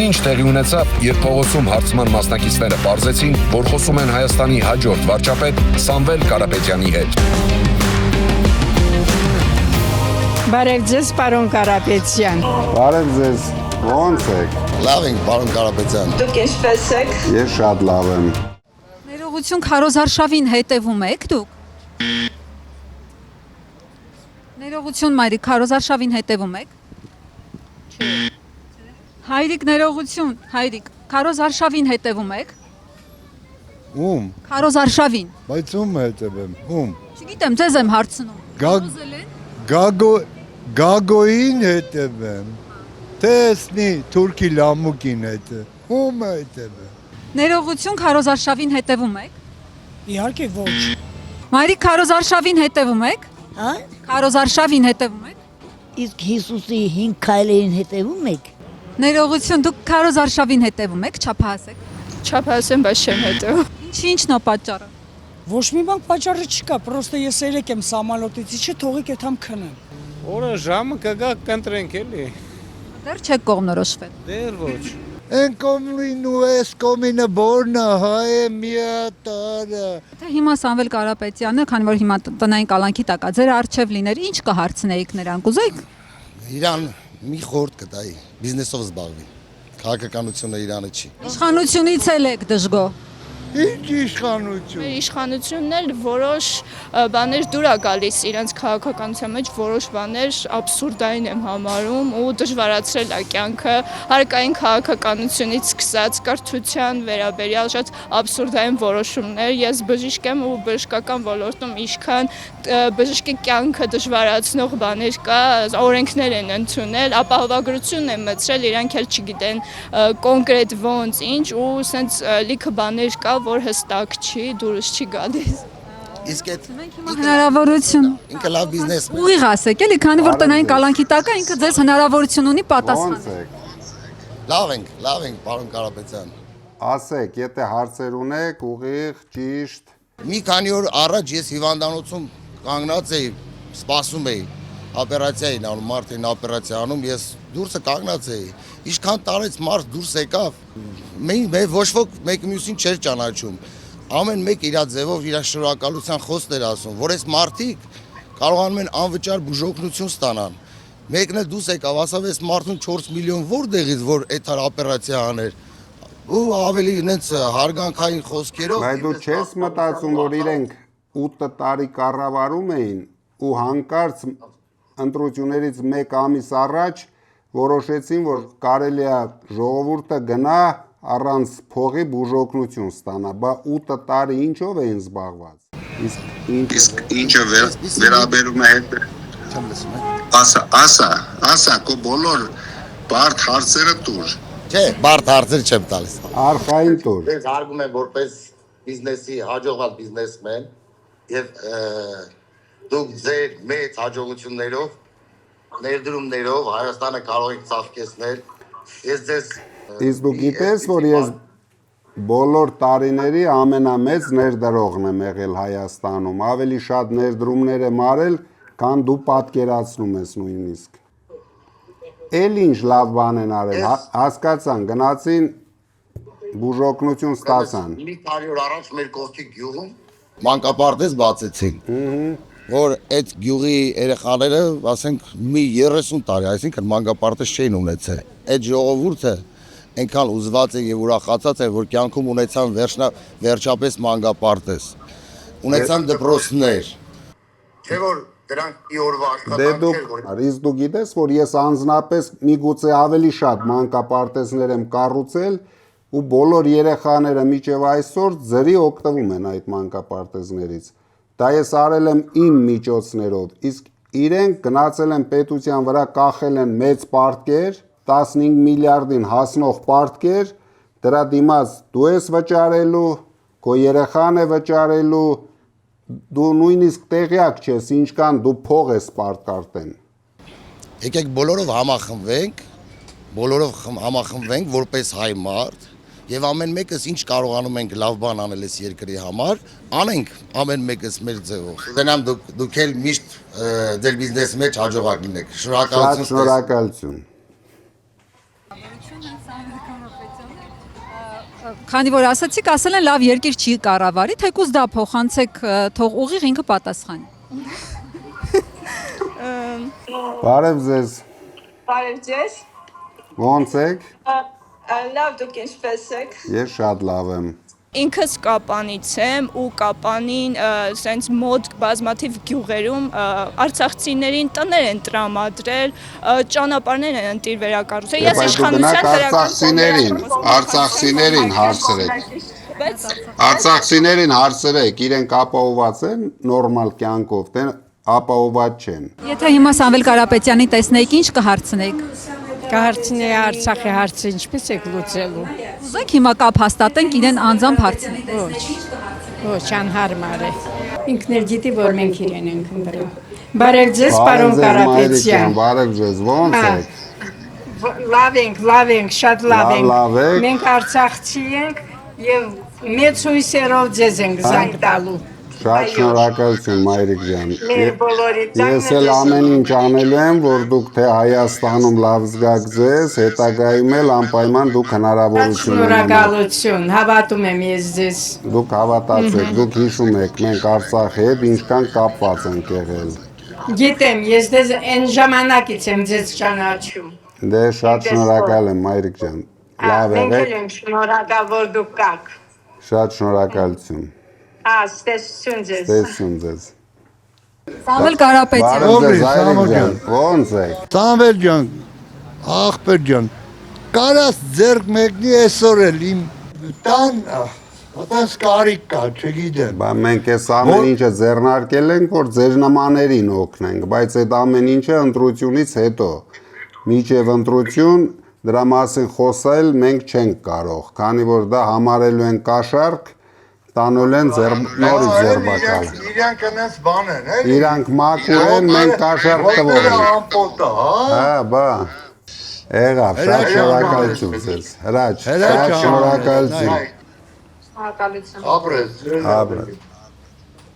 Ինչ տեղի ունեցավ, երբ փողոցում հարցման մասնակիցները պարզեցին, որ խոսում են Հայաստանի հաջորդ վարչապետ Սամվել Կարապետյանի հետ։ Բարև ձեզ, պարոն Կարապետյան։ Բարև ձեզ, ո՞նց եք։ Լավ ենք, պարոն Կարապետյան։ Դուք ինչպե՞ս եք։ Ես շատ լավ եմ։ Ներողություն, Քարոզարշավին հետևում եք դուք։ Ներողություն, Մարիկ, Քարոզարշավին հետևում եք։ Հայրիկ, ներողություն, Հայրիկ, Քարոզարշավին հետևում եք։ Ում, Քարոզարշավին։ բայց ում հետևեմ, ում։ Չգիտեմ, ձեզ եմ հարցնում։ Գագոին հետևեմ, տեսնի թուրքի լամուկին ում հետևեմ։ Ներողություն, Քարոզարշավին հետևում եք։ Իհարկե ոչ։ Մարիկ, Քարոզարշավին հետևում եք։ Հա? Քարոզարշավին հետևում եք։ Իսկ Հիսուսի 5 քայլերին հետևում եք։ Ներողություն, դուք Քարոզարշավին հետևում եք, չափահաս եք։ Չափահաս եմ, բայց չեմ հետևում։ Ինչն է պատճառը։ Ոչ մի բան պատճառը չկա, պրոստը ես երեք եմ սամալոտից, իչը թողիկ էթամ քնեմ։ Օրը ժամը կգա կընտրենք էլի։ Դեռ չեք կողմնորոշվել։ Դեռ ոչ։ Են կոմին ու ես կոմինը բորնը հայ է միատարը։ Թե հիմա Սամվել Կարապետյանը, քանի որ հիմա տնային կալանքի տակ է, ձեր արչև լիներ, ինչ կհարցնեիք նրան, կուզեիք։ Իրան մի խորտ կտայի, բիզնեսով զբաղվի։ Քաղաքականությունը Իրանը չի։ Իշխանությունից էլ եք դժգո։ Ինչ իշխանություն։ Մեր իշխանությունն էլ որոշ բաներ դուր է գալիս իրենց քաղաքականության մեջ, որոշ բաներ աբսուրդային եմ համարում ու դժվարացրել է կյանքը, հարկային քաղաքականությունից սկսած կրթության վերաբերյալ շատ աբսուրդային որոշումներ։ Ես բժիշկ եմ ու բժշկական ոլորտում ինչքան բժշկի կյանքը դժվարացնող բաներ կա, օրենքներ են ընդունել, ապահովագրություն են մտցրել, իրանք էլ չգիտեն կոնկրետ ոնց ինչ ու սենց լիքը բաներ կա, որ հստակ չի, դուրս չի գալիս։ Իսկ այդ Հնարավորություն։ ինքը լավ բիզնես։ Ուղիղ ասեք, էլի, քանի որ տնային կալանքի տակ է, ինքը ձեզ հնարավորություն ունի Ո՞նց պատասխանել։ եք։ Լավ ենք, պարոն Կարապետյան։ Ասեք, եթե հարցեր ունեք, ուղիղ, ճիշտ։ Մի քանի օր առաջ ես հիվանդանոցում կանգնած էի, սպասում էի, օպերացիա էին անում, մարդին օպերացիա անում, ես դուրսը կանգնած էի։ Ինչքան տարեց մարդ դուրս եկավ, մեր ոչ ոք մեկ մյուսին չէր ճանաչում։ Ամեն մեկ իր ձևով իր շնորհակալության խոսքեր ասում, որ այս մարդիկ կարողանում են անվճար բուժօգնություն ստանան։ Մեկն էլ դուրս եկավ, ասավ այս մարդուն 4 միլիոն որտեղից որ այդ օպերացիա աներ։ Ու ավելի նենց հարգանքային խոսքերով։ Բայց դու չես մտածում, որ իրենք 8 տարի կառավարում էին ու հանկարծ ընտրություններից 1 ամիս առաջ որոշեցին, որ կարելի է ժողովուրդը գնա առանց փողի բուժօգնություն ստանա, բա 8 տարի ինչով էին զբաղված։ Իսկ ինչը վերաբերում է հետ։ Ասա, քո բոլոր բարդ հարցերը տուր։ Չէ, բարդ հարցեր չեմ տալիս։ Արխային տուր։ Ես հարգում եմ որպես բիզնեսի հաջողված բիզնեսմեն եւ դուք ձեր մեծ հաջողություններով ներդրումներով Հայաստանը կարող եք ծաղկեցնել։ Ես ձեզ Իսկ դու գիտես, որ ես բոլոր տարիների ամենամեծ ներդրողն եմ եղել Հայաստանում, ավելի շատ ներդրումներ եմ արել, քան դու պատկերացնում ես նույնիսկ։ Էլ ինչ լավ բան են արել, հասկացան, գնացին բուժօգնություն ստացան։ մի տարի օր առաջ մեր կողքի գյուղում մանկապարտեզ բացեցին։ Որ այդ գյուղի երեխաները, ասենք, մի 30 տարի, այսինքն մանկապարտեզ չէին ունեցել։ Այդ ժողովուրդը այնքան ուզված է եւ ուրախացած է, որ կյանքում ունեցան վերջապես մանկապարտեզ։ Ունեցան դպրոցներ։ Չէ որ դրանք ի օրվա աշխատանք չէ, որ իսկ դու գիտես, որ ես անձնապես միգուցե ավելի շատ մանկապարտեզներ եմ կառուցել ու բոլոր երեխաները մինչև այսօր ձրի օգտվում են այդ մանկապարտեզներից։ Դա ես արել եմ իմ միջոցներով, իսկ իրենք գնացել են պետության վրա կախել են մեծ պարտքեր, 15 միլիարդին հասնող պարտքեր, դրա դիմաց դու ես վճարելու, քո երեխան է վճարելու, դու նույնիսկ տեղյակ չես, ինչքան դու փող ես պարտքարտեն։ Եկեք բոլորով համախմբվենք որպես հայ մարդ եւ ամեն մեկս ինչ կարողանում ենք լավ բան անել այս երկրի համար, անենք ամեն մեկս մեր ձևով։ Դենամ դուք էլ միշտ ձեր բիզնեսի մեջ հաջողակ լինեք։ Շնորհակալություն։ Շնորհակալություն։ Քանի որ ասացիք, ասել են լավ երկիր չի կառավարի, թեկուզ դա փոխանցեք, թող ուղիղ ինքը պատասխանի։ Բարև ձեզ։ Բարև ձեզ։ Ոնց եք։ Լավ, դուք ինչպես եք։ Ես շատ լավ եմ։ Ինքս Կապանից եմ ու Կապանին սենց մոտ բազմաթիվ գյուղերում արցախցիներին տներ են տրամադրել, ճանապարհներ են ընտիր վերակառուցել։ Ես իշխանության Արցախցիներին հարցրեք։ Արցախցիներին հարցրեք, իրենք ապահոված են նորմալ կյանքով, թե ապահոված չեն։ Եթե հիմա Սամվել Կարապետյանի տեսնեիք, ինչ կհարցնեիք։ Կհարցնեի Արցախի հարցը ինչպես եք լուծելու։ Ուզեք հիմա կապ հաստատենք իրեն անձամբ հարցնենք։ Ոչ, անհարմար է։ Ինքն էլ գիտի, որ մենք իրեն ենք ընտրում։ Բարև ձեզ, պարոն Կարապետյան։ Բարև ձեզ, ոնց եք։ Լավ ենք, շատ լավ Լավ ենք։ եք։ Մենք Արցախցի ենք եւ մեծ հույսերով ձեզ ենք զանգ տալու։ Շատ շնորհակալություն մայրիկ ջան։ Մեր բոլորի Ես էլ ամեն ինչ անելու եմ, որ դուք թե Հայաստանում լավ զգաք ձեզ, հետագայում էլ անպայման դուք հնարավորություն ունենաք։ Շնորհակալություն, հավատում եմ ես ձեզ։ Դուք հավատացեք, դուք հիշում եք, մենք Արցախի հետ ինչքան կապված ենք եղել։ Գիտեմ, ես դες այն ժամանակից եմ ձեզ ճանաչում։ Դե շատ շնորհակալ եմ մայրիկ ջան։ Լավ Մենք եղեք։ ենք շնորհակալ, որ դուք կաք։ Շատ շնորհակալություն։ Ստեսություն ձեզ։ Տեսություն ձեզ։ Սամվել Կարապետյան։ Բարև ձեզ այրիկ ջան։ Ոնց եք։ Սամվել ջան, աղբեր ջան, կարաս ձերք մեկնի այսօր էլ իմ տան, ոտանց կարիք կա, չգիտեմ։ Բա մենք այս ամեն ինչը ձեռնարկել ենք, որ ձեր նմաներին օգնենք, բայց այդ ամեն ինչը ընտրությունից հետո։ Մինչև ընտրություն դրա մասին խոսել մենք չենք կարող, քանի որ դա համարելու են կաշառք, տանուլ են նորից ձերբակալ։ Իրանք անես բան են, էլի։ Իրանք մաքուր են, մենք կաշառք տվող ենք։ Ամպոտը, հա։ Հա, բա։ Եղավ, շատ շնորհակալություն ձեզ։ Հրաչ, շատ շնորհակալություն։ Շնորհակալություն։ Ապրես։ Ապրես։